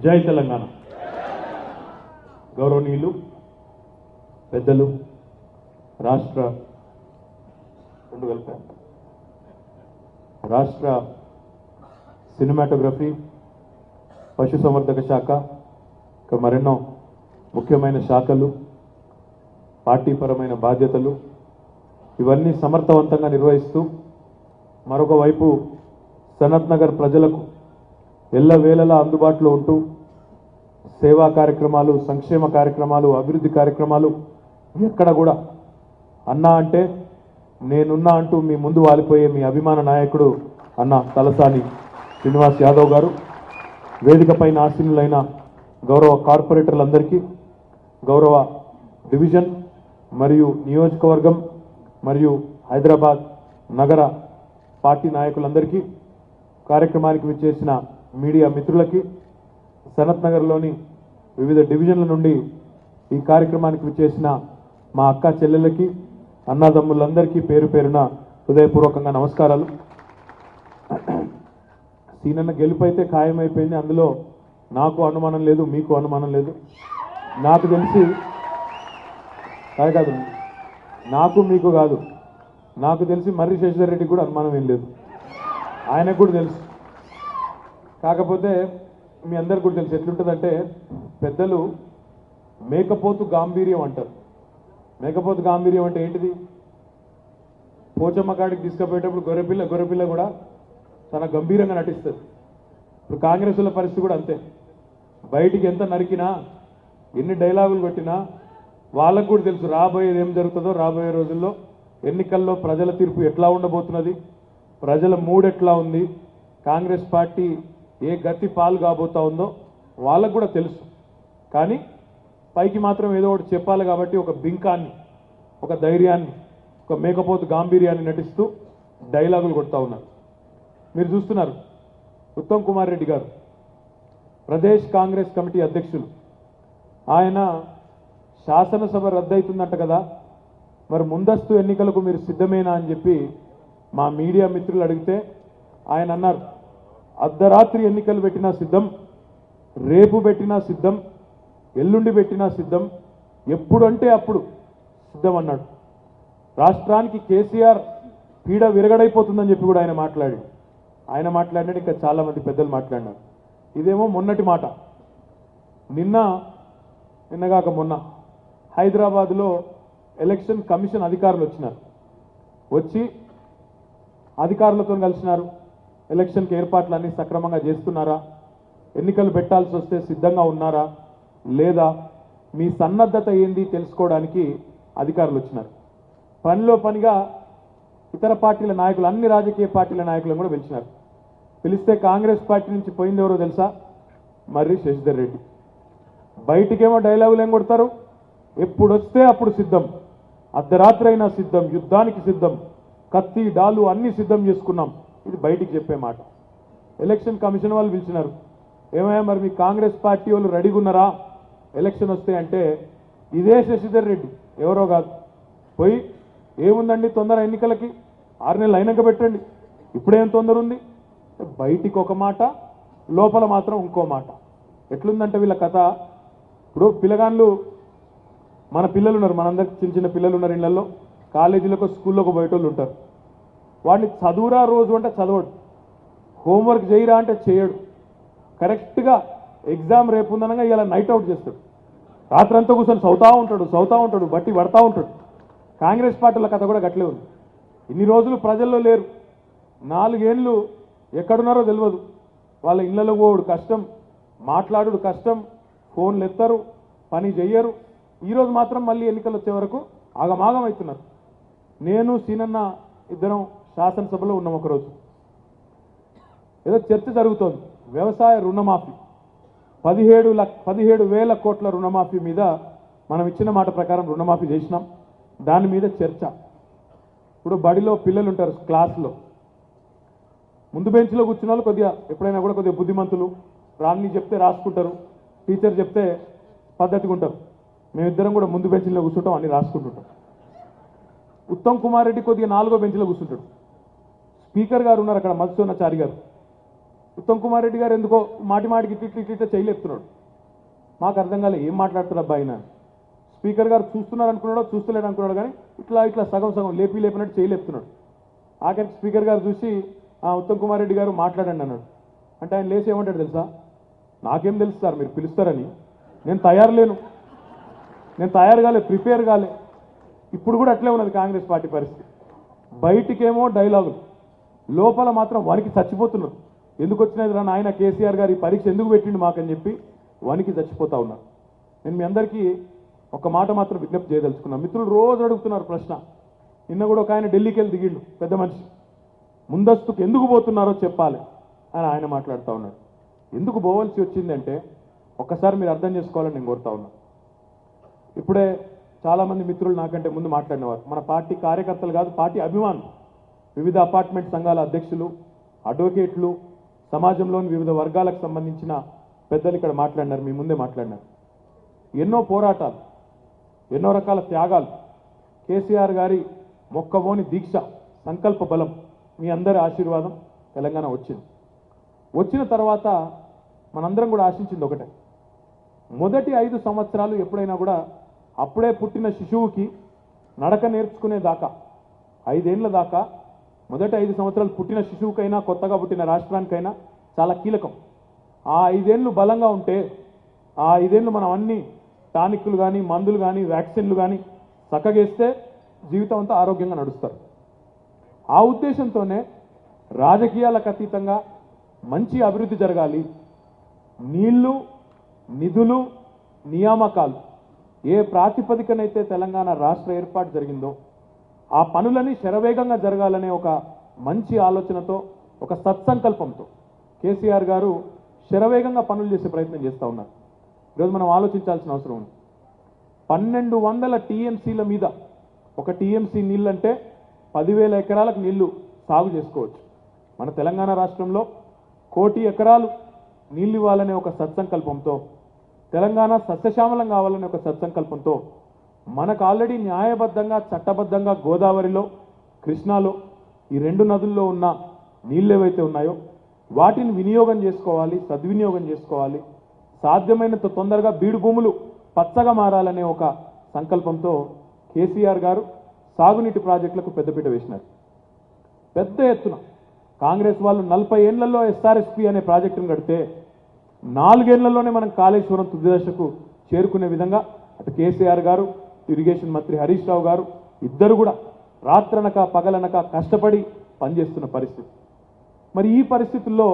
జై తెలంగాణ. గౌరవనీయులు పెద్దలు రాష్ట్ర సినిమాటోగ్రఫీ పశుసంవర్ధక శాఖ ఇంకా మరెన్నో ముఖ్యమైన శాఖలు పార్టీపరమైన బాధ్యతలు ఇవన్నీ సమర్థవంతంగా నిర్వహిస్తూ మరొక వైపు సనత్ నగర్ ప్రజలకు ఎల్లవేళలా అందుబాటులో ఉంటూ సేవా కార్యక్రమాలు సంక్షేమ కార్యక్రమాలు అభివృద్ధి కార్యక్రమాలు ఎక్కడ కూడా అన్నా అంటే నేనున్నా అంటూ మీ ముందు వాలిపోయే మీ అభిమాన నాయకుడు అన్న తలసాని శ్రీనివాస్ యాదవ్ గారు, వేదికపైన ఆసీనులైన గౌరవ కార్పొరేటర్లందరికీ, గౌరవ డివిజన్ మరియు నియోజకవర్గం మరియు హైదరాబాద్ నగర పార్టీ నాయకులందరికీ, కార్యక్రమానికి విచ్చేసిన మీడియా మిత్రులకి, సనత్ నగర్లోని వివిధ డివిజన్ల నుండి ఈ కార్యక్రమానికి విచ్చేసిన మా అక్క చెల్లెళ్ళకి, అన్నదమ్ములందరికీ పేరు పేరున హృదయపూర్వకంగా నమస్కారాలు. సీనన్న గెలుపైతే ఖాయమైపోయింది, అందులో నాకు అనుమానం లేదు, మీకు అనుమానం లేదు. నాకు తెలిసి కాదు, నాకు మీకు కాదు, నాకు తెలిసి మర్రి శశిధర్ రెడ్డికి కూడా అనుమానం ఏం లేదు, ఆయనకు కూడా తెలుసు. కాకపోతే మీ అందరికి కూడా తెలుసు ఎట్లుంటుందంటే, పెద్దలు మేకపోతు గాంభీర్యం అంటారు. మేకపోతు గాంభీర్యం అంటే ఏంటిది? పోచమ్మ కాడికి తీసుకుపోయేటప్పుడు గొర్రెపిల్ల కూడా చాలా గంభీరంగా నటిస్తుంది. ఇప్పుడు కాంగ్రెస్ల పరిస్థితి కూడా అంతే. బయటికి ఎంత నరికినా ఎన్ని డైలాగులు కొట్టినా వాళ్ళకు కూడా తెలుసు రాబోయేది ఏం జరుగుతుందో, రాబోయే రోజుల్లో ఎన్నికల్లో ప్రజల తీర్పు ఎట్లా ఉండబోతున్నది, ప్రజల మూడ్ ఎట్లా ఉంది, కాంగ్రెస్ పార్టీ ఏ గతి పాలు కాబోతా ఉందో వాళ్ళకు కూడా తెలుసు. కానీ పైకి మాత్రం ఏదో ఒకటి చెప్పాలి కాబట్టి ఒక బింకాన్ని, ఒక ధైర్యాన్ని, ఒక మేకపోతు గాంభీర్యాన్ని నటిస్తూ డైలాగులు కొడతా ఉన్నారు. మీరు చూస్తున్నారు, ఉత్తమ్ కుమార్ రెడ్డి గారు ప్రదేశ్ కాంగ్రెస్ కమిటీ అధ్యక్షులు, ఆయన శాసనసభ రద్దవుతుందంట కదా, మరి ముందస్తు ఎన్నికలకు మీరు సిద్ధమేనా అని చెప్పి మా మీడియా మిత్రులు అడిగితే ఆయన అన్నారు, అర్ధరాత్రి ఎన్నికలు పెట్టినా సిద్ధం, రేపు పెట్టినా సిద్ధం, ఎల్లుండి పెట్టినా సిద్ధం, ఎప్పుడంటే అప్పుడు సిద్ధం అన్నాడు. రాష్ట్రానికి కేసీఆర్ పీడ విరగడైపోతుందని చెప్పి కూడా ఆయన మాట్లాడినాడు. ఇంకా చాలా మంది పెద్దలు మాట్లాడినారు. ఇదేమో మొన్నటి మాట. నిన్నగాక మొన్న హైదరాబాద్లో ఎలక్షన్ కమిషన్ అధికారులు వచ్చినారు. వచ్చి అధికారులతో కలిసినారు. ఎలక్షన్కి ఏర్పాట్లన్నీ సక్రమంగా చేస్తున్నారా, ఎన్నికలు పెట్టాల్సి వస్తే సిద్ధంగా ఉన్నారా లేదా, మీ సన్నద్ధత ఏంది తెలుసుకోవడానికి అధికారులు వచ్చినారు. పనిలో పనిగా ఇతర పార్టీల నాయకులు, అన్ని రాజకీయ పార్టీల నాయకులను కూడా పిలిచినారు. పిలిస్తే కాంగ్రెస్ పార్టీ నుంచి పోయింది ఎవరో తెలుసా? మర్రి శశిధర్ రెడ్డి. బయటికేమో డైలాగులు ఏం కొడతారు, ఎప్పుడు వస్తే అప్పుడు సిద్ధం, అర్ధరాత్రి అయినా సిద్ధం, యుద్ధానికి సిద్ధం, కత్తి డాలు అన్ని సిద్ధం చేసుకున్నాం, ఇది బయటికి చెప్పే మాట. ఎలక్షన్ కమిషన్ వాళ్ళు పిలిచినారు. ఏమయ్యా మరి మీ కాంగ్రెస్ పార్టీ వాళ్ళు రెడీగా ఉన్నారా ఎలక్షన్ వస్తే అంటే, ఇదే శశిధర్ రెడ్డి, ఎవరో కాదు, పోయి ఏముందండి తొందర, ఎన్నికలకి 6 నెలలు అయినాక పెట్టండి, ఇప్పుడేం తొందర ఉంది, బయటికి ఒక మాట, లోపల మాత్రం ఇంకో మాట. ఎట్లుందంటే వీళ్ళ కథ, ఇప్పుడు పిల్లగాళ్ళు, మన పిల్లలు ఉన్నారు, మనందరికి చిన్న చిన్న పిల్లలు ఉన్నారు ఇళ్లలో, కాలేజీలకు స్కూల్లోకి పోయేటోళ్ళు ఉంటారు. వాడిని చదువురా రోజు అంటే చదవడు, హోంవర్క్ చేయరా అంటే చేయడు, కరెక్ట్గా ఎగ్జామ్ రేపు ఉందనగా ఇలా నైట్ అవుట్ చేస్తాడు, రాత్రంతా కూర్చొని చదువుతూ ఉంటాడు, బట్టి పడతా ఉంటాడు. కాంగ్రెస్ పార్టీల కథ కూడా గట్లే ఉంది. ఇన్ని రోజులు ప్రజల్లో లేరు, 4 ఏళ్ళు ఎక్కడున్నారో తెలియదు, వాళ్ళ ఇళ్లలో పోవుడు కష్టం, మాట్లాడుడు కష్టం, ఫోన్లు ఎత్తరు, పని చెయ్యరు. ఈరోజు మాత్రం మళ్ళీ ఎన్నికలు వచ్చే వరకు ఆగమాగం అవుతున్నారు. నేను సీనన్న ఇద్దరం శాసనసభలో ఉన్నాం. ఒకరోజు ఏదో చర్చ జరుగుతోంది, వ్యవసాయ రుణమాఫీ 17,000 కోట్ల రుణమాఫీ మీద మనం ఇచ్చిన మాట ప్రకారం రుణమాఫీ చేసినాం. దాని మీద చర్చ. ఇప్పుడు బడిలో పిల్లలు ఉంటారు, క్లాసులో ముందు బెంచ్లో కూర్చున్న వాళ్ళు కొద్దిగా ఎప్పుడైనా కూడా కొద్దిగా బుద్ధిమంతులు, రాన్ని చెప్తే రాసుకుంటారు, టీచర్ చెప్తే పద్ధతిగా ఉంటారు. మేమిద్దరం కూడా ముందు బెంచ్లో కూర్చుంటాం, అన్ని రాసుకుంటుంటాం. ఉత్తమ్ కుమార్ రెడ్డి కొద్దిగా 4వ బెంచ్లో కూర్చుంటాడు. స్పీకర్ గారు ఉన్నారు అక్కడ, మధుసూదనాచారి గారు, ఉత్తమ్ కుమార్ రెడ్డి గారు ఎందుకో మాటి మాటికి ఇట్లా చేయలేపుతున్నాడు. మాకు అర్థం కాలే ఏం మాట్లాడుతున్నారు అబ్బాయి ఆయన. స్పీకర్ గారు చూస్తున్నారు అనుకున్నాడో చూస్తలేడు అనుకున్నాడు, కానీ ఇట్లా సగం సగం లేపినట్టు చేయలేపుతున్నాడు. ఆఖరికి స్పీకర్ గారు చూసి ఉత్తమ్ కుమార్ రెడ్డి గారు మాట్లాడండి అన్నాడు. అంటే ఆయన లేచి ఏమంటాడు తెలుసా, నాకేం తెలుసు సార్ మీరు పిలుస్తారని, నేను తయారు కాలే, ప్రిపేర్ కాలే. ఇప్పుడు కూడా అట్లే ఉన్నది కాంగ్రెస్ పార్టీ పరిస్థితి. బయటికేమో డైలాగులు, లోపల మాత్రం వానికి చచ్చిపోతున్నారు. ఎందుకు వచ్చినది రా నాయన కేసీఆర్ గారు ఈ పరీక్ష ఎందుకు పెట్టిండు మాకని చెప్పి వానికి చచ్చిపోతా ఉన్నారు. నేను మీ అందరికీ ఒక మాట మాత్రం విజ్ఞప్తి చేయదలుచుకున్నాను. మిత్రులు రోజు అడుగుతున్నారు ప్రశ్న. నిన్న కూడా ఒక ఆయన ఢిల్లీకి వెళ్ళి దిగిండు, పెద్ద మనిషి. ముందస్తుకు ఎందుకు పోతున్నారో చెప్పాలి అని ఆయన మాట్లాడుతూ ఉన్నాడు. ఎందుకు పోవాల్సి వచ్చిందంటే ఒక్కసారి మీరు అర్థం చేసుకోవాలని నేను కోరుతా ఉన్నా. ఇప్పుడే చాలామంది మిత్రులు నాకంటే ముందు మాట్లాడినవారు, మన పార్టీ కార్యకర్తలు కాదు, పార్టీ అభిమానులు, వివిధ అపార్ట్మెంట్ సంఘాల అధ్యక్షులు, అడ్వకేట్లు, సమాజంలోని వివిధ వర్గాలకు సంబంధించిన పెద్దలు ఇక్కడ మాట్లాడినారు, మీ ముందే మాట్లాడినారు. ఎన్నో పోరాటాలు, ఎన్నో రకాల త్యాగాలు, కేసీఆర్ గారి మొక్కవోని దీక్ష, సంకల్ప బలం, మీ అందరి ఆశీర్వాదం తెలంగాణ వచ్చిన తర్వాత మనందరం కూడా ఆశించింది ఒకటే. మొదటి 5 సంవత్సరాలు ఎప్పుడైనా కూడా అప్పుడే పుట్టిన శిశువుకి నడక నేర్చుకునే దాకా 5 ఏళ్ల దాకా, మొదటి 5 సంవత్సరాలు పుట్టిన శిశువుకైనా కొత్తగా పుట్టిన రాష్ట్రానికైనా చాలా కీలకం. ఆ 5 ఏళ్ళు బలంగా ఉంటే, ఆ 5 ఏళ్ళు మనం అన్ని టానిక్లు కానీ, మందులు కానీ, వ్యాక్సిన్లు కానీ చక్కగేస్తే జీవితం అంతా ఆరోగ్యంగా నడుస్తారు. ఆ ఉద్దేశంతోనే రాజకీయాలకు అతీతంగా మంచి అభివృద్ధి జరగాలి. నీళ్లు, నిధులు, నియామకాలు ఏ ప్రాతిపదికనైతే తెలంగాణ రాష్ట్ర ఏర్పాటు జరిగిందో ఆ పనులని శరవేగంగా జరగాలనే ఒక మంచి ఆలోచనతో, ఒక సత్సంకల్పంతో కేసీఆర్ గారు శరవేగంగా పనులు చేసే ప్రయత్నం చేస్తూ ఉన్నారు. ఈరోజు మనం ఆలోచించాల్సిన అవసరం ఉంది. 1200 టీఎంసీల మీద, ఒక టీఎంసీ నీళ్ళంటే 10,000 ఎకరాలకు నీళ్లు సాగు చేసుకోవచ్చు. మన తెలంగాణ రాష్ట్రంలో 1 కోటి ఎకరాలు నీళ్ళు ఇవ్వాలనే ఒక సత్సంకల్పంతో, తెలంగాణ సస్యశ్యామలం కావాలనే ఒక సత్సంకల్పంతో మనకు ఆల్రెడీ న్యాయబద్ధంగా, చట్టబద్ధంగా గోదావరిలో, కృష్ణాలో, ఈ 2 నదుల్లో ఉన్న నీళ్ళు ఏవైతే ఉన్నాయో వాటిని వినియోగం చేసుకోవాలి, సద్వినియోగం చేసుకోవాలి. సాధ్యమైనంత తొందరగా బీడు భూములు పచ్చగా మారాలనే ఒక సంకల్పంతో కేసీఆర్ గారు సాగునీటి ప్రాజెక్టులకు పెద్దపీట వేసినారు. పెద్ద ఎత్తున కాంగ్రెస్ వాళ్ళు 40 ఏళ్లలో ఎస్ఆర్ఎస్పి అనే ప్రాజెక్టును కడితే 4 ఏళ్లలోనే మనం కాళేశ్వరం తుది దశకు చేరుకునే విధంగా అటు కేసీఆర్ గారు, ఇరిగేషన్ మంత్రి హరీష్ రావు గారు ఇద్దరు కూడా రాత్రనక పగలనక కష్టపడి పనిచేస్తున్న పరిస్థితి. మరి ఈ పరిస్థితుల్లో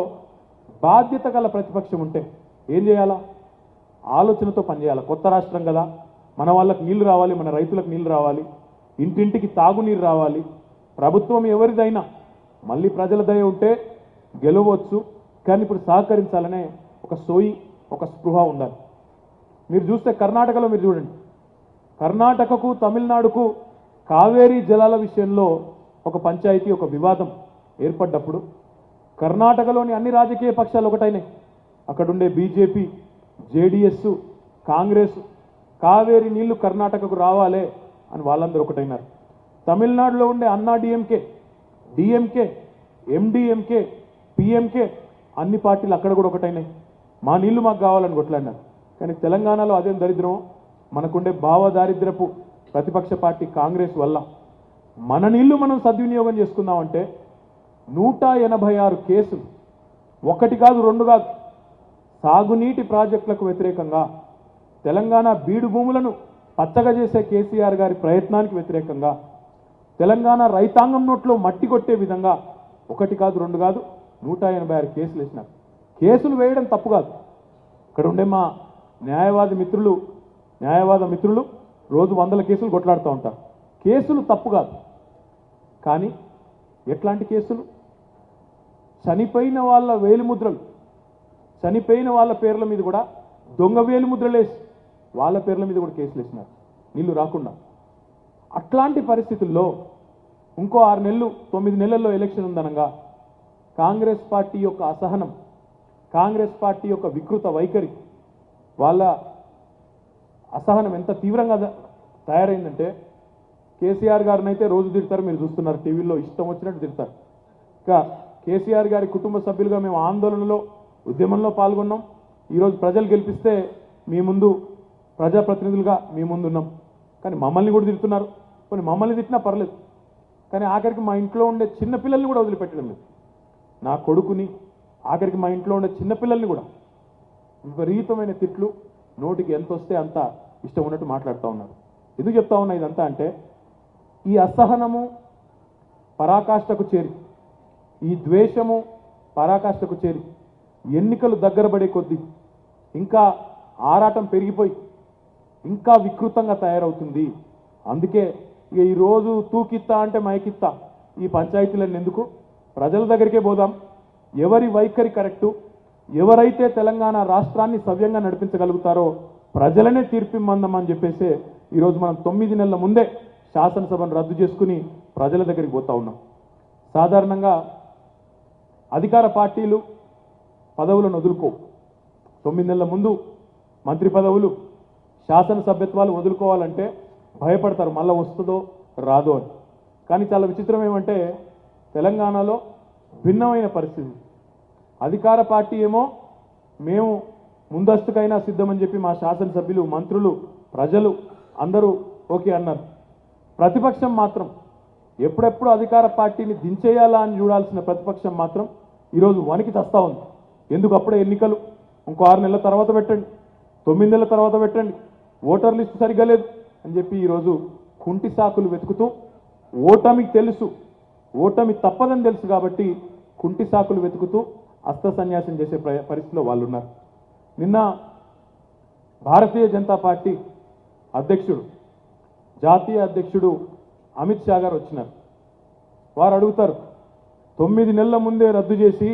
బాధ్యత గల ప్రతిపక్షం ఉంటే ఏం చేయాలా? ఆలోచనతో పనిచేయాలి. కొత్త రాష్ట్రం కదా, మన వాళ్ళకి నీళ్లు రావాలి, మన రైతులకు నీళ్లు రావాలి, ఇంటింటికి తాగునీరు రావాలి. ప్రభుత్వం ఎవరిదైనా మళ్ళీ ప్రజల దయ ఉంటే గెలవచ్చు, కానీ ఇప్పుడు సహకరించాలనే ఒక సోయి, ఒక స్పృహ ఉండాలి. మీరు చూస్తే కర్ణాటకలో మీరు చూడండి, కర్ణాటకకు తమిళనాడుకు కావేరీ జలాల విషయంలో ఒక పంచాయతీ, ఒక వివాదం ఏర్పడ్డప్పుడు కర్ణాటకలోని అన్ని రాజకీయ పక్షాలు ఒకటైనాయి. అక్కడుండే బీజేపీ, జేడీఎస్, కాంగ్రెస్ కావేరీ నీళ్లు కర్ణాటకకు రావాలే అని వాళ్ళందరూ ఒకటైనారు. తమిళనాడులో ఉండే అన్నా డిఎంకే, డిఎంకే, ఎండిఎంకే, పిఎంకే అన్ని పార్టీలు అక్కడ కూడా ఒకటైనాయి. మా నీళ్లు మాకు కావాలని కొట్లాడినారు. కానీ తెలంగాణలో అదేం దరిద్రం, మనకుండే భావదారిద్రపు ప్రతిపక్ష పార్టీ కాంగ్రెస్ వల్ల మన నీళ్లు మనం సద్వినియోగం చేసుకుందామంటే 186 కేసులు, 1 కాదు 2 కాదు, సాగునీటి ప్రాజెక్టులకు వ్యతిరేకంగా, తెలంగాణ బీడు భూములను పచ్చగా చేసే కేసీఆర్ గారి ప్రయత్నానికి వ్యతిరేకంగా, తెలంగాణ రైతాంగం నోట్లో మట్టి కొట్టే విధంగా 1 కాదు 2 కాదు 186 కేసులు వేసినారు. కేసులు వేయడం తప్పు కాదు. ఇక్కడ ఉండే మా న్యాయవాద మిత్రులు రోజు 100 కేసులు కొట్లాడుతూ ఉంటారు. కేసులు తప్పు కాదు, కానీ ఎట్లాంటి కేసులు? చనిపోయిన వాళ్ళ వేలిముద్రలు, చనిపోయిన వాళ్ళ పేర్ల మీద కూడా దొంగ వేలిముద్రలేసి వాళ్ళ పేర్ల మీద కూడా కేసులు వేసినారు నీళ్లు రాకుండా. అట్లాంటి పరిస్థితుల్లో ఇంకో 6 నెలలు 9 నెలల్లో ఎలక్షన్ ఉందనగా కాంగ్రెస్ పార్టీ యొక్క అసహనం, కాంగ్రెస్ పార్టీ యొక్క వికృత వైఖరి, వాళ్ళ అసహనం ఎంత తీవ్రంగా తయారైందంటే కేసీఆర్ గారిని అయితే రోజు తిడతారు, మీరు చూస్తున్నారు టీవీలో ఇష్టం వచ్చినట్టు తిడతారు. ఇంకా కేసీఆర్ గారి కుటుంబ సభ్యులుగా మేము ఆందోళనలో ఉద్యమంలో పాల్గొన్నాం. ఈరోజు ప్రజలు గెలిపిస్తే మీ ముందు ప్రజాప్రతినిధులుగా మీ ముందు ఉన్నాం. కానీ మమ్మల్ని కూడా తిడుతున్నారు. కొన్ని మమ్మల్ని తిట్టినా పర్లేదు, కానీ ఆఖరికి మా ఇంట్లో ఉండే చిన్నపిల్లల్ని కూడా వదిలిపెట్టడం లేదు. నా కొడుకుని, ఆఖరికి మా ఇంట్లో ఉండే చిన్నపిల్లల్ని కూడా విపరీతమైన తిట్లు, నోటికి ఎంత వస్తే అంత ఇష్టం ఉన్నట్టు మాట్లాడుతూ ఉన్నారు. ఎందుకు చెప్తా ఉన్నా ఇదంతా అంటే, ఈ అసహనము పరాకాష్ఠకు చేరి, ఈ ద్వేషము పరాకాష్ఠకు చేరి ఎన్నికలు దగ్గర పడే కొద్దీ ఇంకా ఆరాటం పెరిగిపోయి ఇంకా వికృతంగా తయారవుతుంది. అందుకే ఇక ఈరోజు తూకిత్తా అంటే మైకిత్తా ఈ పంచాయతీలను ఎందుకు, ప్రజల దగ్గరికే పోదాం. ఎవరి వైఖరి కరెక్టు, ఎవరైతే తెలంగాణ రాష్ట్రాన్ని సవ్యంగా నడిపించగలుగుతారో ప్రజలనే తీర్పిమ్మందమని చెప్పేసి ఈరోజు మనం 9 నెలల ముందే శాసనసభను రద్దు చేసుకుని ప్రజల దగ్గరికి పోతా ఉన్నాం. సాధారణంగా అధికార పార్టీలు పదవులను వదులుకో, 9 నెలల ముందు మంత్రి పదవులు, శాసనసభ్యత్వాలు వదులుకోవాలంటే భయపడతారు, మళ్ళీ వస్తుందో రాదో అని. కానీ చాలా విచిత్రం ఏమంటే తెలంగాణలో భిన్నమైన పరిస్థితి. అధికార పార్టీ ఏమో మేము ముందస్తుకైనా సిద్ధమని చెప్పి మా శాసనసభ్యులు, మంత్రులు, ప్రజలు అందరూ ఓకే అన్నారు. ప్రతిపక్షం మాత్రం ఎప్పుడెప్పుడు అధికార పార్టీని దించేయాలా అని చూడాల్సిన ప్రతిపక్షం మాత్రం ఈరోజు వణికి చస్తా ఉంది. ఎందుకు అప్పుడే ఎన్నికలు, ఇంకో 6 నెలల తర్వాత పెట్టండి, 9 నెలల తర్వాత పెట్టండి, ఓటర్ లిస్టు సరిగ్గా లేదు అని చెప్పి ఈరోజు కుంటి సాకులు వెతుకుతూ, ఓటమికి తెలుసు, ఓటమి తప్పదని తెలుసు కాబట్టి కుంటి సాకులు వెతుకుతూ అస్త్ర సన్యాసం చేసే పరిస్థితిలో వాళ్ళు ఉన్నారు. నిన్న భారతీయ జనతా పార్టీ అధ్యక్షుడు, జాతీయ అధ్యక్షుడు అమిత్ షా గారు వచ్చినారు. వారు అడుగుతారు, 9 నెలల ముందే రద్దు చేసి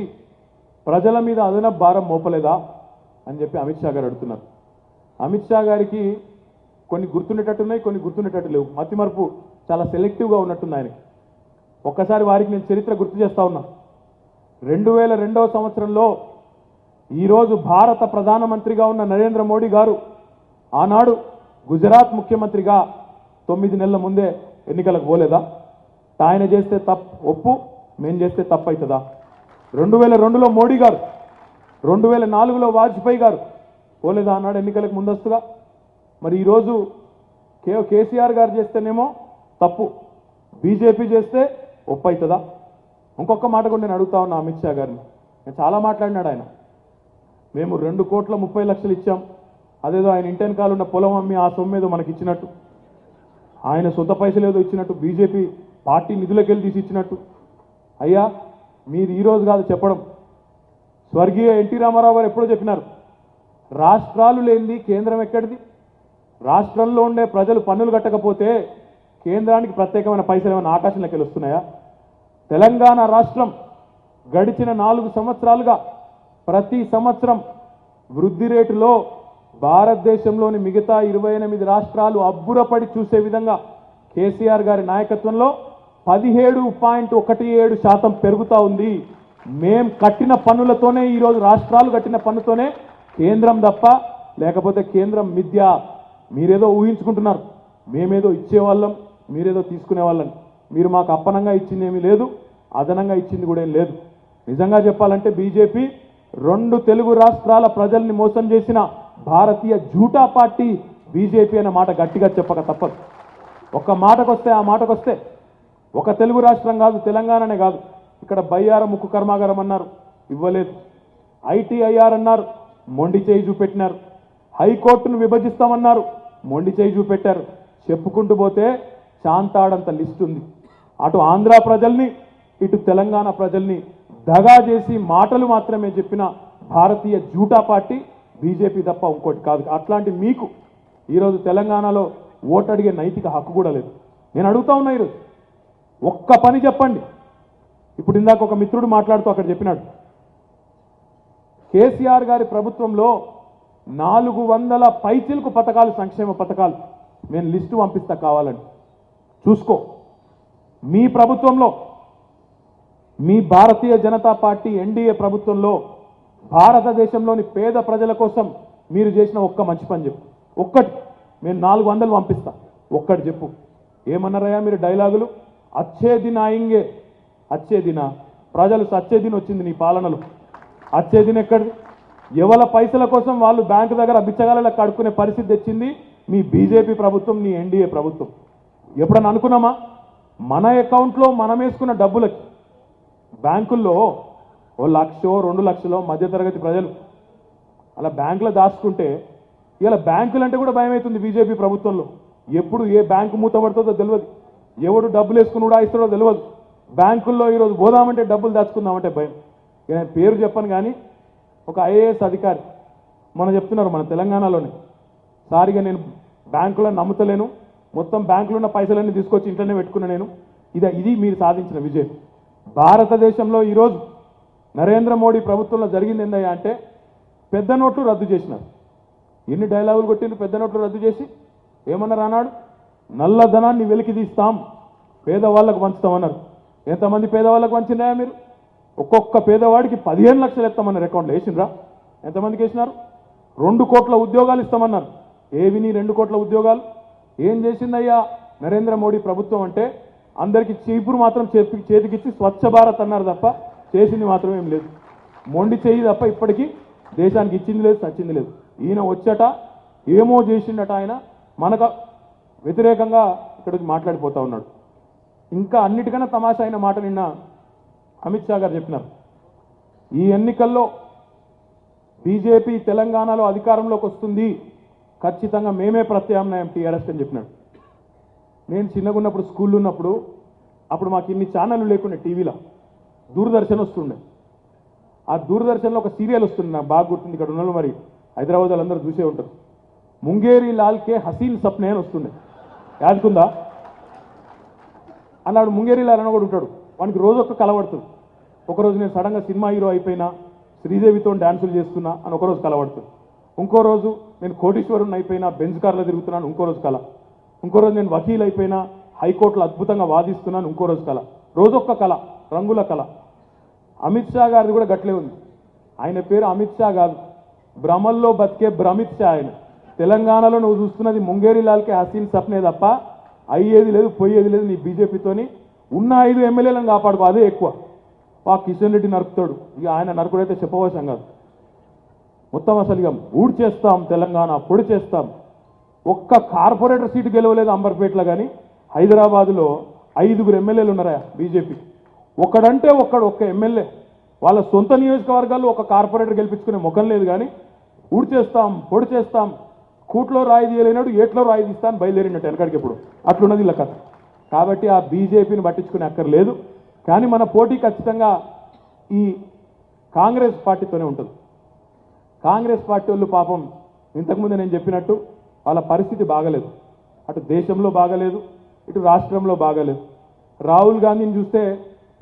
ప్రజల మీద అదనపు భారం మోపలేదా అని చెప్పి అమిత్ షా గారు అడుగుతున్నారు. అమిత్ షా గారికి కొన్ని గుర్తుండేటట్టున్నాయి, కొన్ని గుర్తుండేటట్టు లేవు. మతిమరుపు చాలా సెలెక్టివ్గా ఉన్నట్టుంది ఆయనకి. ఒక్కసారి వారికి నేను చరిత్ర గుర్తు చేస్తా ఉన్నా. 2002వ సంవత్సరంలో ఈరోజు భారత ప్రధానమంత్రిగా ఉన్న నరేంద్ర మోడీ గారు ఆనాడు గుజరాత్ ముఖ్యమంత్రిగా 9 నెలల ముందే ఎన్నికలకు పోలేదా? ఆయన చేస్తే ఒప్పు, మేం చేస్తే తప్పు అవుతుందా? 2002లో మోడీ గారు, 2004లో వాజ్పేయి గారు పోలేదా అన్నాడు ఎన్నికలకు ముందస్తుగా? మరి ఈరోజు కేసీఆర్ గారు చేస్తేనేమో తప్పు, బీజేపీ చేస్తే ఒప్పు అవుతుందా? ఇంకొక మాట కూడా నేను అడుగుతా ఉన్నా అమిత్ షా గారిని. నేను చాలా మాట్లాడినాడు ఆయన. మేము 2,30,00,000 ఇచ్చాం, అదేదో ఆయన ఇంటి వెనకాల ఉన్న పొలం అమ్మి ఆ సొమ్మేదో మనకి ఇచ్చినట్టు, ఆయన సొంత పైసలు ఏదో ఇచ్చినట్టు, బీజేపీ పార్టీ నిధులకు వెళ్ళి తీసి ఇచ్చినట్టు. అయ్యా మీరు ఈరోజు కాదు చెప్పడం, స్వర్గీయ ఎన్టీ రామారావు గారు ఎప్పుడో చెప్పినారు, రాష్ట్రాలు లేనిది కేంద్రం ఎక్కడిది? రాష్ట్రంలో ఉండే ప్రజలు పన్నులు కట్టకపోతే కేంద్రానికి ప్రత్యేకమైన పైసలు ఏమైనా ఆకాశంలోకి వస్తున్నాయా? తెలంగాణ రాష్ట్రం గడిచిన 4 సంవత్సరాలుగా ప్రతి సంవత్సరం వృద్ధి రేటులో భారతదేశంలోని మిగతా 28 రాష్ట్రాలు అబ్బురపడి చూసే విధంగా కేసీఆర్ గారి నాయకత్వంలో 17.17% పెరుగుతూ ఉంది. మేం కట్టిన పన్నులతోనే, ఈరోజు రాష్ట్రాలు కట్టిన పన్నుతోనే కేంద్రం తప్ప, లేకపోతే కేంద్రం మిథ్య. మీరేదో ఊహించుకుంటున్నారు, మేమేదో ఇచ్చేవాళ్ళం, మీరేదో తీసుకునేవాళ్ళం. మీరు మాకు అప్పనంగా ఇచ్చింది ఏమీ లేదు, అదనంగా ఇచ్చింది కూడా ఏం లేదు. నిజంగా చెప్పాలంటే బీజేపీ 2 తెలుగు రాష్ట్రాల ప్రజల్ని మోసం చేసిన భారతీయ జూటా పార్టీ బీజేపీ అనే మాట గట్టిగా చెప్పక తప్పదు. ఒక్క మాటకొస్తే, ఆ మాటకొస్తే ఒక తెలుగు రాష్ట్రం కాదు, తెలంగాణనే కాదు, ఇక్కడ బయ్యారం ఉక్కు కర్మాగారం అన్నారు, ఇవ్వలేదు. ఐటీఐఆర్ అన్నారు, మొండి చేయి చూపెట్టినారు. హైకోర్టును విభజిస్తామన్నారు, మొండి చేయి చూపెట్టారు. చెప్పుకుంటూ పోతే శాంతాడంత లిస్ట్ ఉంది. అటు ఆంధ్ర ప్రజల్ని, ఇటు తెలంగాణ ప్రజల్ని దగా చేసి మాటలు మాత్రమే చెప్పిన భారతీయ జూటా పార్టీ బీజేపీ తప్ప ఇంకోటి కాదు. అట్లాంటి మీకు ఈరోజు తెలంగాణలో ఓటు అడిగే నైతిక హక్కు కూడా లేదు. నేను అడుగుతా ఉన్నా, ఈరోజు ఒక్క పని చెప్పండి. ఇప్పుడు ఇందాక ఒక మిత్రుడు మాట్లాడుతూ అక్కడ చెప్పినాడు, కేసీఆర్ గారి ప్రభుత్వంలో 400 పైచిలకు పథకాలు, సంక్షేమ పథకాలు, నేను లిస్టు పంపిస్తా కావాలని చూసుకో. మీ ప్రభుత్వంలో, మీ భారతీయ జనతా పార్టీ ఎన్డీఏ ప్రభుత్వంలో భారతదేశంలోని పేద ప్రజల కోసం మీరు చేసిన ఒక్క మంచి పని చెప్పు. ఒక్కటి, నేను 400 పంపిస్తా, ఒక్కటి చెప్పు. ఏమన్నారయ్యా మీరు డైలాగులు? అచ్చే దిన ఆయింగే, అచ్చే దిన, ప్రజలు సచ్చేదిని వచ్చింది నీ పాలనలో. అచ్చేదిని ఎక్కడిది? ఎవల పైసల కోసం వాళ్ళు బ్యాంకు దగ్గర బిచ్చగాళ్ళ కడుక్కునే పరిస్థితి తెచ్చింది మీ బీజేపీ ప్రభుత్వం, నీ ఎన్డీఏ ప్రభుత్వం. ఎప్పుడన్నా అనుకున్నామా మన అకౌంట్లో మనం వేసుకున్న డబ్బులకి బ్యాంకుల్లో 1 లక్షో 2 లక్షలో మధ్యతరగతి ప్రజలు అలా బ్యాంకులో దాచుకుంటే ఇలా బ్యాంకులు అంటే కూడా భయం అవుతుంది బీజేపీ ప్రభుత్వంలో. ఎప్పుడు ఏ బ్యాంకు మూతపడుతుందో తెలియదు, ఎవడు డబ్బులు వేసుకుని కూడా ఇస్తాడో తెలియదు. బ్యాంకుల్లో ఈరోజు పోదామంటే డబ్బులు దాచుకుందామంటే భయం. నేను పేరు చెప్పను కానీ ఒక ఐఏఎస్ అధికారి మనం చెప్తున్నారు మన తెలంగాణలోనే, సారిగా నేను బ్యాంకులో నమ్ముతలేను, మొత్తం బ్యాంకులో ఉన్న పైసలన్నీ తీసుకొచ్చి ఇంట్లోనే పెట్టుకున్నా నేను. ఇది మీరు సాధించిన విజయం. భారతదేశంలో ఈరోజు నరేంద్ర మోడీ ప్రభుత్వంలో జరిగింది ఏందయ్యా అంటే పెద్ద నోట్లు రద్దు చేసినారు. ఎన్ని డైలాగులు కొట్టిండ్రు పెద్ద నోట్లు రద్దు చేసి. ఏమన్నారు అన్నాడు? నల్లధనాన్ని వెలికి తీస్తాం, పేదవాళ్ళకు పంచుతామన్నారు. ఎంతమంది పేదవాళ్ళకు పంచినాయా మీరు? ఒక్కొక్క పేదవాడికి 15 లక్షలు ఎత్తామన్నారు అకౌంట్లో. వేసిండ్రా? ఎంతమందికి వేసినారు? 2 కోట్ల ఉద్యోగాలు ఇస్తామన్నారు. ఏవి నీ 2 కోట్ల ఉద్యోగాలు? ఏం చేసిందయ్యా నరేంద్ర మోడీ ప్రభుత్వం అంటే అందరికీ చీపురు మాత్రం చేతికిచ్చి స్వచ్ఛ భారత్ అన్నారు తప్ప చేసింది మాత్రం ఏం లేదు. మొండి చేయి తప్ప ఇప్పటికీ దేశానికి ఇచ్చింది లేదు, సచ్చింది లేదు. ఈయన వచ్చట ఏమో చేసిండట, ఆయన మనకు వ్యతిరేకంగా ఇక్కడికి మాట్లాడిపోతా ఉన్నాడు. ఇంకా అన్నిటికన్నా తమాషా అయిన మాట నిన్న అమిత్ షా గారు చెప్పినారు. ఈ ఎన్నికల్లో బీజేపీ తెలంగాణలో అధికారంలోకి వస్తుంది, ఖచ్చితంగా మేమే ప్రత్యామ్నాయం టీఆర్ఎస్ అని చెప్పినాడు. నేను చిన్నగా ఉన్నప్పుడు స్కూల్లో ఉన్నప్పుడు అప్పుడు మాకు ఇన్ని ఛానళ్ళు లేకుండే, టీవీలో దూరదర్శన్ వస్తుండే. ఆ దూరదర్శన్లో ఒక సీరియల్ వస్తుంది, నాకు బాగా గుర్తుంది. ఇక్కడ ఉన్న మరి హైదరాబాద్ వాళ్ళందరూ చూసే ఉంటారు. ముంగేరి లాల్కే హసీన్ సప్నే అని వస్తుండే, యాదుకుందా? అన్నాడు ముంగేరి లాల్ అని కూడా ఉంటాడు, వానికి రోజు ఒక్క కలవడుతుంది. ఒకరోజు నేను సడన్గా సినిమా హీరో అయిపోయినా, శ్రీదేవితో డ్యాన్సులు చేస్తున్నా అని ఒకరోజు కలవడుతుంది. ఇంకో రోజు నేను కోటీశ్వరుని అయిపోయినా, బెంజ్ కార్లో తిరుగుతున్నాను, ఇంకో రోజు కళ. ఇంకో రోజు నేను వకీల్ అయిపోయినా, హైకోర్టులో అద్భుతంగా వాదిస్తున్నాను, ఇంకో రోజు కళ. రోజొక్క కళ, రంగుల కళ. అమిత్ షా గారిది కూడా గట్లే ఉంది. ఆయన పేరు అమిత్ షా కాదు, భ్రమల్లో బతికే భ్రమిత్ షా. ఆయన తెలంగాణలో నువ్వు చూస్తున్నది ముంగేరి లాల్కే హసీన్ సప్నే తప్ప అయ్యేది లేదు, పోయేది లేదు. నీ బీజేపీతోని ఉన్న 5 ఎమ్మెల్యేలను కాపాడుకో, అదే ఎక్కువ. కిషన్ రెడ్డి నరుకుతాడు, ఇక ఆయన నరుకుడైతే చెప్పవశం కాదు. మొత్తం అసలు ఇక ఊడి చేస్తాం, తెలంగాణ పొడి చేస్తాం. ఒక్క కార్పొరేటర్ సీటు గెలవలేదు అంబర్పేటలో, కానీ హైదరాబాద్లో 5 ఎమ్మెల్యేలు ఉన్నారా బీజేపీ. ఒక్కడంటే ఒక్క ఎమ్మెల్యే వాళ్ళ సొంత నియోజకవర్గాల్లో ఒక కార్పొరేటర్ గెలిపించుకునే ముఖం లేదు. కానీ ఊడి చేస్తాం, పొడి చేస్తాం, కూట్లో రాయి తీయలేనాడు ఏట్లో రాయి తీస్తాను బయలుదేరినట్టు వెనకడికి ఎప్పుడు అట్లున్నది ఇలా కథ. కాబట్టి ఆ బీజేపీని పట్టించుకునే అక్కర్లేదు. కానీ మన పోటీ ఖచ్చితంగా ఈ కాంగ్రెస్ పార్టీతోనే ఉంటుంది. కాంగ్రెస్ పార్టీ వాళ్ళు పాపం ఇంతకుముందు నేను చెప్పినట్టు వాళ్ళ పరిస్థితి బాగలేదు. అటు దేశంలో బాగలేదు, ఇటు రాష్ట్రంలో బాగలేదు. రాహుల్ గాంధీని చూస్తే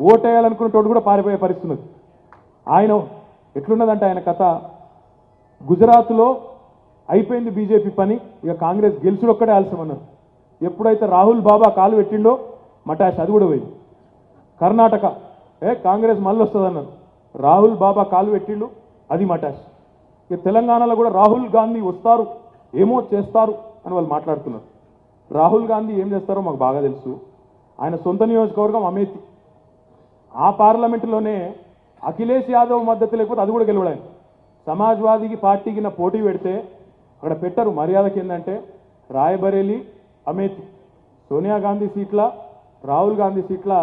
ఓటేయాలనుకునేటోడు కూడా పారిపోయే పరిస్థితి ఉన్నది. ఆయన ఎట్లున్నదంటే ఆయన కథ, గుజరాత్లో అయిపోయింది బీజేపీ పని, ఇక కాంగ్రెస్ గెలుచుడు ఒక్కడే ఆలస్యమన్నారు. ఎప్పుడైతే రాహుల్ బాబా కాలు పెట్టిండో మటాష్, అది కూడా పోయింది. కర్ణాటక కాంగ్రెస్ మళ్ళీ వస్తుందన్నారు, రాహుల్ బాబా కాలు పెట్టిండు, అది మటాష్. ఇక తెలంగాణలో కూడా రాహుల్ గాంధీ వస్తారు, ఏమో చేస్తారు అని వాళ్ళు మాట్లాడుతున్నారు. రాహుల్ గాంధీ ఏం చేస్తారో మాకు బాగా తెలుసు. ఆయన సొంత నియోజకవర్గం అమేథీ. ఆ పార్లమెంటులోనే అఖిలేష్ యాదవ్ మద్దతు లేకపోతే అది కూడా గెలవడాయి. సమాజ్వాదీకి పార్టీకి నా పోటీ పెడితే అక్కడ పెట్టరు మర్యాదకి. ఏంటంటే రాయబరేలీ, అమేథీ, సోనియా గాంధీ సీట్ల, రాహుల్ గాంధీ సీట్ల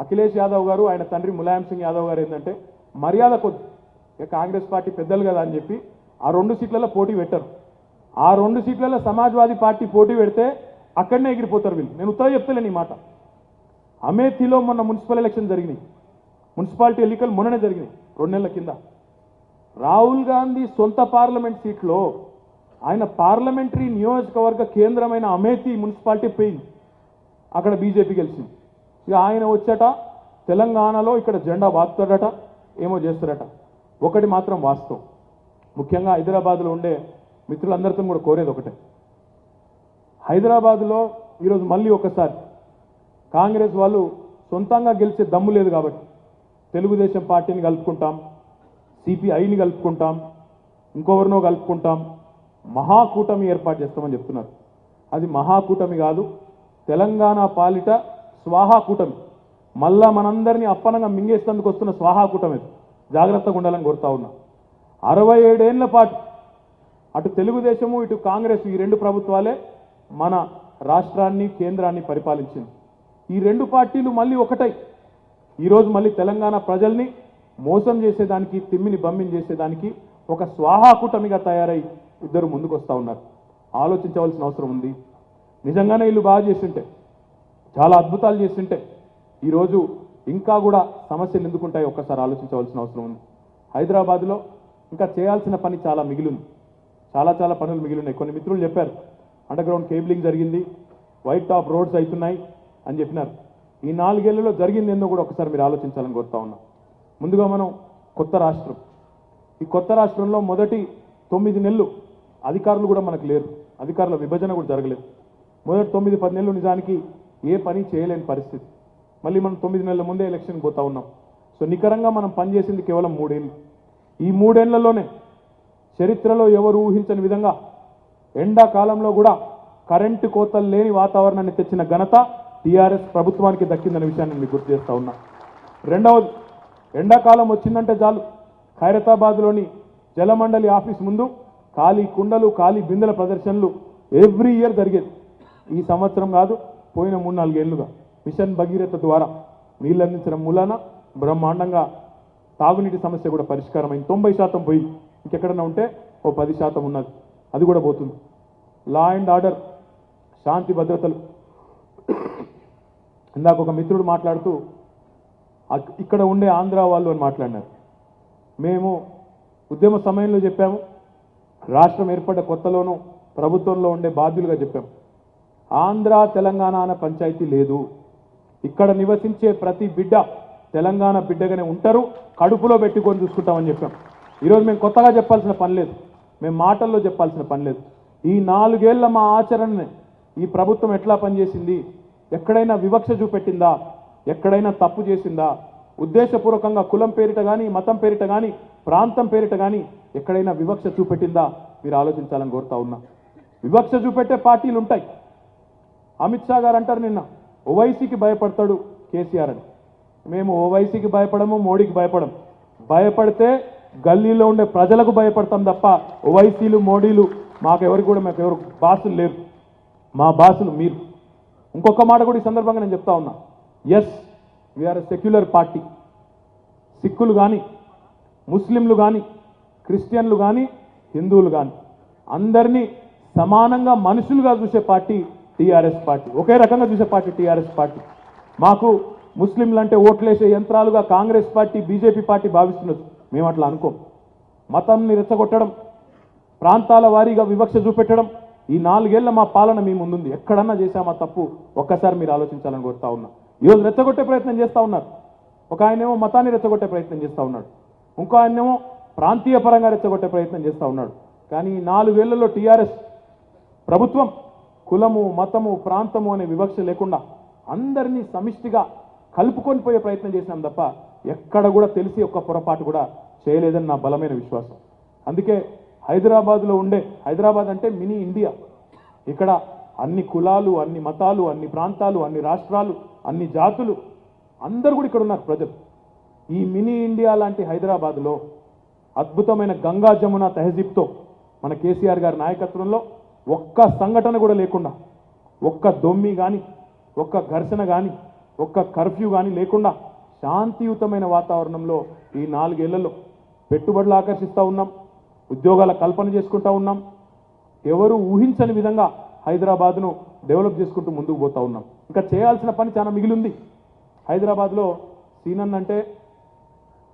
అఖిలేష్ యాదవ్ గారు, ఆయన తండ్రి ములాయం సింగ్ యాదవ్ గారు ఏంటంటే మర్యాద కొద్ది కాంగ్రెస్ పార్టీ పెద్దలు కదా అని చెప్పి ఆ 2 సీట్లలో పోటీ పెట్టరు. ఆ 2 సీట్లలో సమాజ్వాదీ పార్టీ పోటీ పెడితే అక్కడనే ఎగిరిపోతారు వీళ్ళు. నేను ఉత్తరం చెప్తలేను ఈ మాట. అమేథీలో మొన్న మున్సిపల్ ఎలక్షన్ జరిగినాయి, మున్సిపాలిటీ ఎన్నికలు మొన్ననే జరిగినాయి 2 నెలల కింద. రాహుల్ గాంధీ సొంత పార్లమెంట్ సీట్లో ఆయన పార్లమెంటరీ నియోజకవర్గ కేంద్రమైన అమేథీ మున్సిపాలిటీ పోయింది, అక్కడ బీజేపీ గెలిచింది. ఇక ఆయన వచ్చట తెలంగాణలో ఇక్కడ జెండా బాగుతాడట, ఏమో చేస్తారట. ఒకటి మాత్రం వాస్తవం, ముఖ్యంగా హైదరాబాద్లో ఉండే మిత్రులందరితో కూడా కోరేది ఒకటే, హైదరాబాద్లో ఈరోజు మళ్ళీ ఒకసారి కాంగ్రెస్ వాళ్ళు సొంతంగా గెలిచే దమ్ము లేదు కాబట్టి తెలుగుదేశం పార్టీని కలుపుకుంటాం, సిపిఐని కలుపుకుంటాం, ఇంకొవరినో కలుపుకుంటాం, మహాకూటమి ఏర్పాటు చేస్తామని చెప్తున్నారు. అది మహాకూటమి కాదు, తెలంగాణ పాలిట స్వాహా కూటమి. మళ్ళా మనందరినీ అప్పనంగా మింగేసేందుకు వస్తున్న స్వాహాకూటమి జాగ్రత్తగా ఉండాలని కోరుతా ఉన్నా. 67 ఏళ్ల పాటు అటు తెలుగుదేశము ఇటు కాంగ్రెస్ ఈ రెండు ప్రభుత్వాలే మన రాష్ట్రాన్ని కేంద్రాన్ని పరిపాలించింది. ఈ రెండు పార్టీలు మళ్ళీ ఒకటై ఈరోజు మళ్ళీ తెలంగాణ ప్రజల్ని మోసం చేసేదానికి తిమ్మిని బమ్మిని చేసేదానికి ఒక స్వాహాకూటమిగా తయారై ఇద్దరు ముందుకు వస్తూ ఉన్నారు. ఆలోచించవలసిన అవసరం ఉంది. నిజంగానే వీళ్ళు బాగా చేస్తుంటే, చాలా అద్భుతాలు చేస్తుంటే ఈరోజు ఇంకా కూడా సమస్యలు ఎందుకుంటాయి ఒక్కసారి ఆలోచించవలసిన అవసరం ఉంది. హైదరాబాద్లో ఇంకా చేయాల్సిన పని చాలా మిగిలింది. చాలా పనులు మిగిలినాయి. కొన్ని మిత్రులు చెప్పారు అండర్ గ్రౌండ్ కేబులింగ్ జరిగింది, వైట్ టాప్ రోడ్స్ అవుతున్నాయి అని చెప్పినారు. ఈ 4 ఏళ్లలో జరిగింది ఏందో కూడా ఒకసారి మీరు ఆలోచించాలని కోరుతా ఉన్నా. ముందుగా మనం కొత్త రాష్ట్రం, ఈ కొత్త రాష్ట్రంలో మొదటి 9 నెలలు అధికారులు కూడా మనకు లేరు, అధికారుల విభజన కూడా జరగలేదు. మొదటి 9-10 నెలలు నిజానికి ఏ పని చేయలేని పరిస్థితి. మళ్ళీ మనం 9 నెలల ముందే ఎలక్షన్ పోతా ఉన్నాం. సో నికరంగా మనం పనిచేసింది కేవలం 3 ఏళ్ళు. ఈ 3 ఏళ్లలోనే చరిత్రలో ఎవరు ఊహించని విధంగా ఎండాకాలంలో కూడా కరెంటు కోతలు లేని వాతావరణాన్ని తెచ్చిన ఘనత టీఆర్ఎస్ ప్రభుత్వానికి దక్కిందనే విషయాన్ని మీకు గుర్తు చేస్తా ఉన్నా. రెండవది, ఎండాకాలం వచ్చిందంటే చాలు ఖైరతాబాద్లోని జలమండలి ఆఫీస్ ముందు ఖాళీ కుండలు ఖాళీ బిందెల ప్రదర్శనలు ఎవ్రీ ఇయర్ జరిగేది. ఈ సంవత్సరం కాదు, పోయిన 3-4 ఏళ్లుగా మిషన్ భగీరథ ద్వారా నీళ్ళు అందించడం మూలాన బ్రహ్మాండంగా తాగునీటి సమస్య కూడా పరిష్కారం అయింది. 90% పోయి ఇంకెక్కడన్నా ఉంటే ఓ 10% ఉన్నది, అది కూడా పోతుంది. లా అండ్ ఆర్డర్, శాంతి భద్రతలు. ఇందాక ఒక మిత్రుడు మాట్లాడుతూ ఇక్కడ ఉండే ఆంధ్ర వాళ్ళు అని మాట్లాడినారు. మేము ఉద్యమ సమయంలో చెప్పాము, రాష్ట్రం ఏర్పడ్డ కొత్తలోనూ ప్రభుత్వంలో ఉండే బాధ్యులుగా చెప్పాము, ఆంధ్ర తెలంగాణ అనే పంచాయతీ లేదు. ఇక్కడ నివసించే ప్రతి బిడ్డ తెలంగాణ బిడ్డగానే ఉంటారు, కడుపులో పెట్టుకొని చూసుకుంటామని చెప్పాం. ఈరోజు మేము కొత్తగా చెప్పాల్సిన పని లేదు, మేము మాటల్లో చెప్పాల్సిన పని లేదు. ఈ 4 ఏళ్ల మా ఆచరణని ఈ ప్రభుత్వం ఎట్లా పనిచేసింది, ఎక్కడైనా వివక్ష చూపెట్టిందా, ఎక్కడైనా తప్పు చేసిందా, ఉద్దేశపూర్వకంగా కులం పేరిట కానీ మతం పేరిట కానీ ప్రాంతం పేరిట కానీ ఎక్కడైనా వివక్ష చూపెట్టిందా మీరు ఆలోచించాలని కోరుతా ఉన్నా. వివక్ష చూపెట్టే పార్టీలు ఉంటాయి. అమిత్ షా గారు అంటారు నిన్న ఓవైసీకి భయపడతాడు కేసీఆర్ అని. మేము ఓవైసీకి భయపడము, మోడీకి భయపడము. భయపడితే గల్లీలో ఉండే ప్రజలకు భయపడతాం తప్ప ఓవైసీలు మోడీలు మాకెవరికి కూడా మాకెవరు బాసులు లేరు. మా బాసులు మీరు. ఇంకొక మాట కూడా ఈ సందర్భంగా నేను చెప్తా ఉన్నా, yes we are a secular party. సిక్కులు కానీ ముస్లింలు కానీ క్రిస్టియన్లు కానీ హిందువులు కానీ అందరినీ సమానంగా మనుషులుగా చూసే పార్టీ టీఆర్ఎస్ పార్టీ. ఒకే రకంగా చూసే పార్టీ టీఆర్ఎస్ పార్టీ. మాకు ముస్లింలంటే ఓట్లేసే యంత్రాలుగా కాంగ్రెస్ పార్టీ బీజేపీ పార్టీ భావిస్తున్నది. మేము అట్లా అనుకోం. మతాన్ని రెచ్చగొట్టడం, ప్రాంతాల వారీగా వివక్ష చూపెట్టడం, ఈ 4 ఏళ్ల మా పాలన మీ ముందుంది. ఎక్కడన్నా చేశామా తప్పు ఒక్కసారి మీరు ఆలోచించాలని కోరుతా ఉన్నా. ఈరోజు రెచ్చగొట్టే ప్రయత్నం చేస్తూ ఉన్నారు. ఒక ఆయనేమో మతాన్ని రెచ్చగొట్టే ప్రయత్నం చేస్తూ ఉన్నాడు, ఇంకో ఆయనేమో ప్రాంతీయ పరంగా రెచ్చగొట్టే ప్రయత్నం చేస్తూ ఉన్నాడు. కానీ ఈ 4 ఏళ్లలో టీఆర్ఎస్ ప్రభుత్వం కులము మతము ప్రాంతము అనే వివక్ష లేకుండా అందరినీ సమిష్టిగా కలుపుకొని పోయే ప్రయత్నం చేసినాం తప్ప ఎక్కడ కూడా తెలిసి ఒక్క పొరపాటు కూడా చేయలేదని నా బలమైన విశ్వాసం. అందుకే హైదరాబాద్లో ఉండే, హైదరాబాద్ అంటే మినీ ఇండియా. ఇక్కడ అన్ని కులాలు అన్ని మతాలు అన్ని ప్రాంతాలు అన్ని రాష్ట్రాలు అన్ని జాతులు అందరూ కూడా ఇక్కడ ఉన్నారు ప్రజలు. ఈ మినీ ఇండియా లాంటి హైదరాబాద్లో అద్భుతమైన గంగా జమున తహజీబ్తో మన కేసీఆర్ గారి నాయకత్వంలో ఒక్క సంఘటన కూడా లేకుండా, ఒక్క దొమ్మి కానీ ఒక్క ఘర్షణ కానీ ఒక్క కర్ఫ్యూ కానీ లేకుండా శాంతియుతమైన వాతావరణంలో ఈ 4 ఏళ్లలో పెట్టుబడులు ఆకర్షిస్తూ ఉన్నాం, ఉద్యోగాల కల్పన చేసుకుంటూ ఉన్నాం. ఎవరు ఊహించని విధంగా హైదరాబాద్ను డెవలప్ చేసుకుంటూ ముందుకు పోతూ ఉన్నాం. ఇంకా చేయాల్సిన పని చాలా మిగిలింది. హైదరాబాద్లో సీనన్ అంటే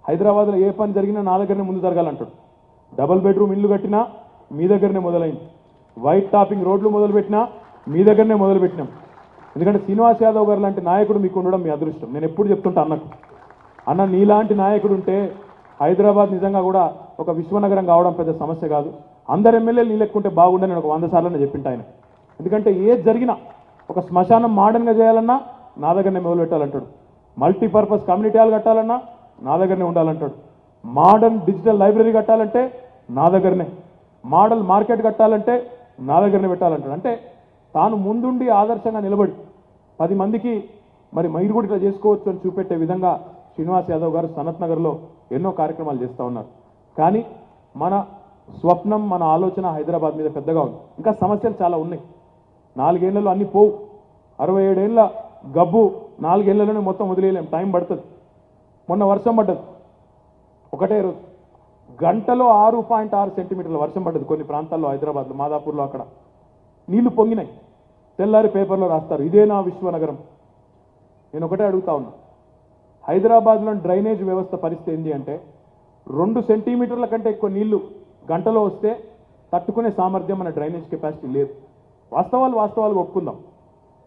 హైదరాబాద్లో ఏ పని జరిగినా నా దగ్గరనే ముందు జరగాలంటాడు. డబుల్ బెడ్రూమ్ ఇల్లు కట్టినా మీ దగ్గరనే మొదలైంది, వైట్ టాపింగ్ రోడ్లు మొదలుపెట్టినా మీ దగ్గరనే మొదలుపెట్టినాం. ఎందుకంటే శ్రీనివాస్ యాదవ్ గారు లాంటి నాయకుడు మీకు ఉండడం మీ అదృష్టం. నేను ఎప్పుడు చెప్తుంటా అన్న నీలాంటి నాయకుడు ఉంటే హైదరాబాద్ నిజంగా కూడా ఒక విశ్వనగరం కావడం పెద్ద సమస్య కాదు. అందరు ఎమ్మెల్యేలు నీ లెక్కుంటే బాగుండని నేను ఒక 100 సార్లు చెప్పింటా ఆయన. ఎందుకంటే ఏది జరిగినా ఒక శ్మశానం మోడర్న్గా చేయాలన్నా నా దగ్గరనే మొదలు పెట్టాలంటాడు, మల్టీపర్పస్ కమ్యూనిటీ హాల్ కట్టాలన్నా నా దగ్గరనే ఉండాలంటాడు, మోడర్న్ డిజిటల్ లైబ్రరీ కట్టాలంటే నా దగ్గరనే, మోడల్ మార్కెట్ కట్టాలంటే నా దగ్గరనే పెట్టాలంటాడు. అంటే తాను ముందుండి ఆదర్శంగా నిలబడి 10 మందికి మరి మీరు కూడా ఇట్లా చేసుకోవచ్చు అని చూపెట్టే విధంగా శ్రీనివాస్ యాదవ్ గారు సనత్ నగర్లో ఎన్నో కార్యక్రమాలు చేస్తూ ఉన్నారు. కానీ మన స్వప్నం, మన ఆలోచన హైదరాబాద్ మీద పెద్దగా ఉంది. ఇంకా సమస్యలు చాలా ఉన్నాయి. 4 ఏళ్లలో అన్ని పోవు. 67 ఏళ్ల గబ్బు 4 ఏళ్లలోనే మొత్తం వదిలేయలేం, టైం పడుతుంది. మొన్న వర్షం పడ్డది, ఒకటే రోజు గంటలో 6.6 సెంటీమీటర్ల వర్షం పడ్డది కొన్ని ప్రాంతాల్లో, హైదరాబాద్లో, మాదాపూర్లో. అక్కడ నీళ్లు పొంగినాయి. తెల్లారి పేపర్లో రాస్తారు, ఇదేనా విశ్వనగరం. నేను ఒకటే అడుగుతా ఉన్నా, హైదరాబాద్లో డ్రైనేజ్ వ్యవస్థ పరిస్థితి ఏంటి అంటే 2 సెంటీమీటర్ల కంటే ఎక్కువ నీళ్లు గంటలో వస్తే తట్టుకునే సామర్థ్యం మన డ్రైనేజ్ కెపాసిటీ లేదు. వాస్తవాలుగా ఒప్పుకుందాం.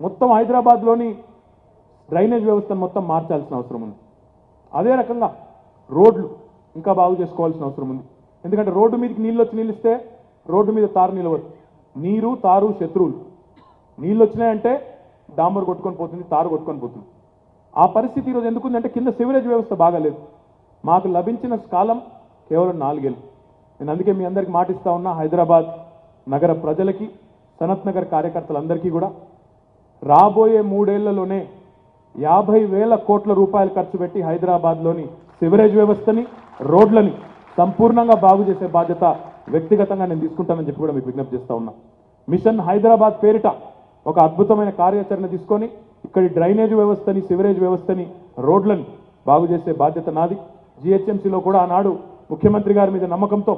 మొత్తం హైదరాబాద్లోని డ్రైనేజ్ వ్యవస్థను మొత్తం మార్చాల్సిన అవసరం ఉంది. అదే రకంగా రోడ్లు ఇంకా బాగు చేసుకోవాల్సిన అవసరం ఉంది. ఎందుకంటే రోడ్డు మీదకి నీళ్ళు వచ్చి నిలిస్తే రోడ్డు మీద తారు నిలవదు. నీరు తారు శత్రువులు. నీళ్ళు వచ్చినాయంటే డాంబర్ కొట్టుకొని పోతుంది, తారు కొట్టుకొని పోతుంది. ఆ పరిస్థితి ఈరోజు ఎందుకుందంటే కింద సివరేజ్ వ్యవస్థ బాగాలేదు. మాకు లభించిన కాలం కేవలం 4 ఏళ్ళు. నేను అందుకే మీ అందరికీ మాటిస్తా ఉన్నా, హైదరాబాద్ నగర ప్రజలకి, సనత్ నగర్ కార్యకర్తలందరికీ కూడా రాబోయే 3 ఏళ్లలోనే 50,000 కోట్ల రూపాయలు ఖర్చు పెట్టి హైదరాబాద్లోని సివరేజ్ వ్యవస్థని, రోడ్లని సంపూర్ణంగా బాగు చేసే బాధ్యత వ్యక్తిగతంగా నేను తీసుకుంటానని చెప్పి కూడా మీకు విజ్ఞప్తి చేస్తా ఉన్నా. మిషన్ హైదరాబాద్ పేరిట ఒక అద్భుతమైన కార్యాచరణ తీసుకొని ఇక్కడి డ్రైనేజ్ వ్యవస్థని, సివరేజ్ వ్యవస్థని, రోడ్లని బాగు చేసే బాధ్యత నాది. జిహెచ్ఎంసీలో కూడా ఆనాడు ముఖ్యమంత్రి గారి మీద నమ్మకంతో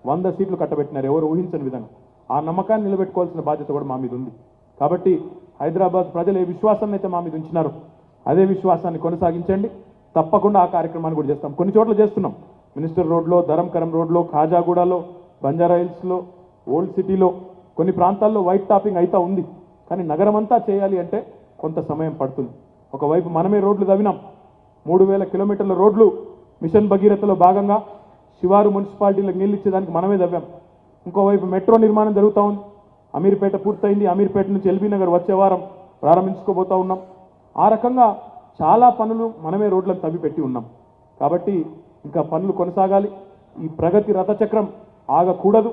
100 సీట్లు కట్టబెట్టినారు, ఎవరు ఊహించని విధంగా. ఆ నమ్మకాన్ని నిలబెట్టుకోవాల్సిన బాధ్యత కూడా మా మీద ఉంది. కాబట్టి హైదరాబాద్ ప్రజలు ఏ విశ్వాసాన్ని అయితే మా మీద ఉంచినారో అదే విశ్వాసాన్ని కొనసాగించండి. తప్పకుండా ఆ కార్యక్రమాన్ని కూడా చేస్తాం. కొన్ని చోట్ల చేస్తున్నాం. మినిస్టర్ రోడ్లో, ధరంకరం రోడ్లో, ఖాజాగూడలో, బంజారా హిల్స్లో, ఓల్డ్ సిటీలో, కొన్ని ప్రాంతాల్లో వైట్ టాపింగ్ అయితే ఉంది. కానీ నగరం అంతా చేయాలి అంటే కొంత సమయం పడుతుంది. ఒకవైపు మనమే రోడ్లు తవ్వినాం. 3000 కిలోమీటర్ల రోడ్లు మిషన్ భగీరథలో భాగంగా శివారు మున్సిపాలిటీలకు నీళ్ళు ఇచ్చేదానికి మనమే తవ్వాం. ఇంకోవైపు మెట్రో నిర్మాణం జరుగుతూ ఉంది. అమీర్పేట పూర్తయింది. అమీర్పేట నుంచి ఎల్బీ నగర్ వచ్చే వారం ప్రారంభించుకోబోతా ఉన్నాం. ఆ రకంగా చాలా పనులు మనమే రోడ్లను తవ్వి పెట్టి ఉన్నాం. కాబట్టి ఇంకా పనులు కొనసాగాలి. ఈ ప్రగతి రథచక్రం ఆగకూడదు.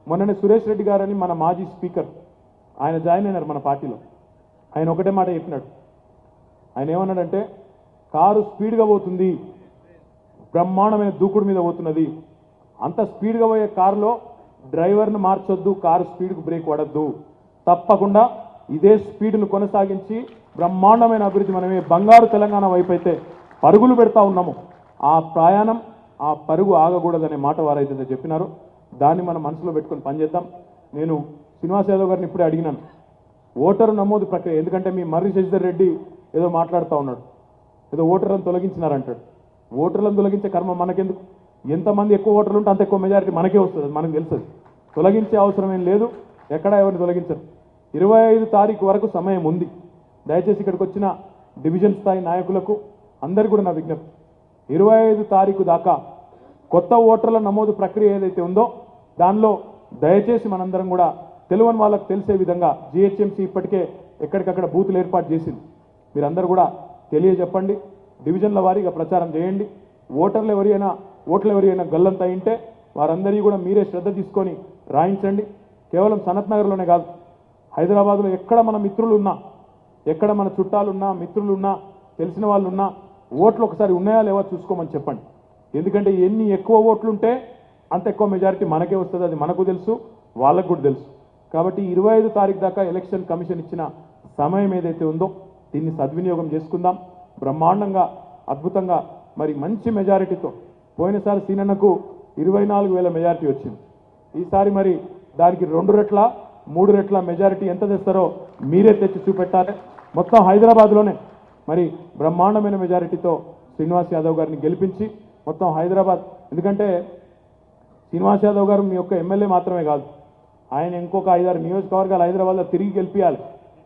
మొన్ననే సురేష్ రెడ్డి గారని మన మాజీ స్పీకర్, ఆయన జాయిన్ అయినారు మన పార్టీలో. ఆయన ఒకటే మాట చెప్పినాడు. ఆయన ఏమన్నాడంటే, కారు స్పీడ్గా పోతుంది, బ్రహ్మాండమైన దూకుడు మీద పోతున్నది, అంత స్పీడ్గా పోయే కారులో డ్రైవర్ను మార్చొద్దు, కారు స్పీడ్కు బ్రేక్ పడద్దు, తప్పకుండా ఇదే స్పీడ్ను కొనసాగించి బ్రహ్మాండమైన అభివృద్ధి, మనమే బంగారు తెలంగాణ వైపు అయితే పరుగులు పెడతా ఉన్నాము, ఆ ప్రయాణం, ఆ పరుగు ఆగకూడదనే మాట వారైతే చెప్పినారో దాన్ని మనం మనసులో పెట్టుకొని పనిచేద్దాం. నేను శ్రీనివాస్ యాదవ్ గారిని ఇప్పుడే అడిగినాను ఓటరు నమోదు ప్రక్రియ. ఎందుకంటే మీ మర్రి శశిధర్ రెడ్డి ఏదో మాట్లాడుతూ ఉన్నాడు, ఏదో ఓటర్లను తొలగించినారంటాడు. ఓటర్లను తొలగించే కర్మ మనకెందుకు? ఎంతమంది ఎక్కువ ఓటర్లు ఉంటే అంత ఎక్కువ మెజారిటీ మనకే వస్తుంది, మనకు తెలుస్తుంది. తొలగించే అవసరం ఏం లేదు, ఎక్కడా ఎవరిని తొలగించరు. 25 తారీఖు వరకు సమయం ఉంది. దయచేసి ఇక్కడికి వచ్చిన డివిజన్ స్థాయి నాయకులకు అందరికీ కూడా నా విజ్ఞప్తి, 25 తారీఖు దాకా కొత్త ఓటర్ల నమోదు ప్రక్రియ ఏదైతే ఉందో దానిలో దయచేసి మనందరం కూడా తెలియని వాళ్ళకు తెలిసే విధంగా జిహెచ్ఎంసీ ఇప్పటికే ఎక్కడికక్కడ బూతులు ఏర్పాటు చేసింది. మీరందరూ కూడా తెలియజెప్పండి, డివిజన్ల వారీగా ప్రచారం చేయండి. ఓటర్లు ఎవరైనా గల్లంత అయింటే వారందరికీ కూడా మీరే శ్రద్ధ తీసుకొని రాయించండి. కేవలం సనత్ నగర్లోనే కాదు, హైదరాబాద్లో ఎక్కడ మన మిత్రులు ఉన్నా, ఎక్కడ మన చుట్టాలున్నా, మిత్రులున్నా, తెలిసిన వాళ్ళు ఉన్నా, ఓట్లు ఒకసారి ఉన్నాయా లేవా చూసుకోమని చెప్పండి. ఎందుకంటే ఎన్ని ఎక్కువ ఓట్లుంటే అంత ఎక్కువ మెజారిటీ మనకే వస్తుంది, అది మనకు తెలుసు, వాళ్ళకు కూడా తెలుసు. కాబట్టి 25 తారీఖు దాకా ఎలక్షన్ కమిషన్ ఇచ్చిన సమయం ఏదైతే ఉందో దీన్ని సద్వినియోగం చేసుకుందాం. బ్రహ్మాండంగా, అద్భుతంగా, మరి మంచి మెజారిటీతో, పోయినసారి సీనన్నకు 24,000 మెజారిటీ వచ్చింది. ఈసారి మరి దానికి 2 రెట్ల 3 రెట్ల మెజారిటీ ఎంత తెస్తారో మీరే తెచ్చి చూపెట్టాలి. మొత్తం హైదరాబాద్లోనే మరి బ్రహ్మాండమైన మెజారిటీతో శ్రీనివాస్ యాదవ్ గారిని గెలిపించి మొత్తం హైదరాబాద్, ఎందుకంటే శ్రీనివాస్ యాదవ్ గారు మీ యొక్క ఎమ్మెల్యే మాత్రమే కాదు, ఆయన ఇంకొక 5-6 నియోజకవర్గాలు హైదరాబాద్లో తిరిగి గెలిపియాలి.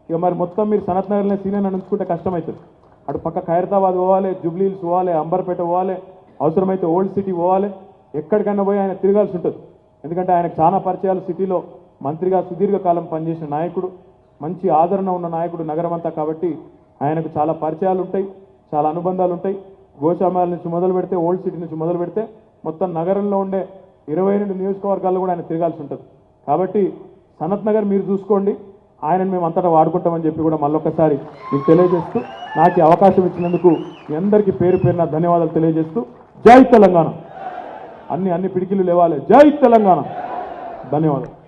ఇక మరి మొత్తం మీరు సనత్ నగర్లో సీనియర్ ఉంచుకుంటే కష్టమవుతుంది. అటు పక్క ఖైరతాబాద్ పోవాలి, జూబ్లీహిల్స్ పోవాలి, అంబర్పేట పోవాలి, అవసరమైతే ఓల్డ్ సిటీ పోవాలి, ఎక్కడికైనా పోయి ఆయన తిరగాల్సి ఉంటుంది. ఎందుకంటే ఆయనకు చాలా పరిచయాలు, సిటీలో మంత్రిగా సుదీర్ఘకాలం పనిచేసిన నాయకుడు, మంచి ఆదరణ ఉన్న నాయకుడు నగరం అంతా. కాబట్టి ఆయనకు చాలా పరిచయాలు ఉంటాయి, చాలా అనుబంధాలు ఉంటాయి. గోశామాల నుంచి మొదలు పెడితే, ఓల్డ్ సిటీ నుంచి మొదలు పెడితే మొత్తం నగరంలో ఉండే 22 నియోజకవర్గాల్లో కూడా ఆయన తిరగాల్సి ఉంటుంది. కాబట్టి సనత్ నగర్ మీరు చూసుకోండి, ఆయనను మేము అంతటా వాడుకుంటామని చెప్పి కూడా మళ్ళొకసారి మీకు తెలియజేస్తూ నాకు ఈ అవకాశం ఇచ్చినందుకు మీ అందరికీ పేరు పేరున ధన్యవాదాలు తెలియజేస్తూ జై తెలంగాణ. అన్ని పిడికిలు లేవాలి. జై తెలంగాణ. ధన్యవాదాలు.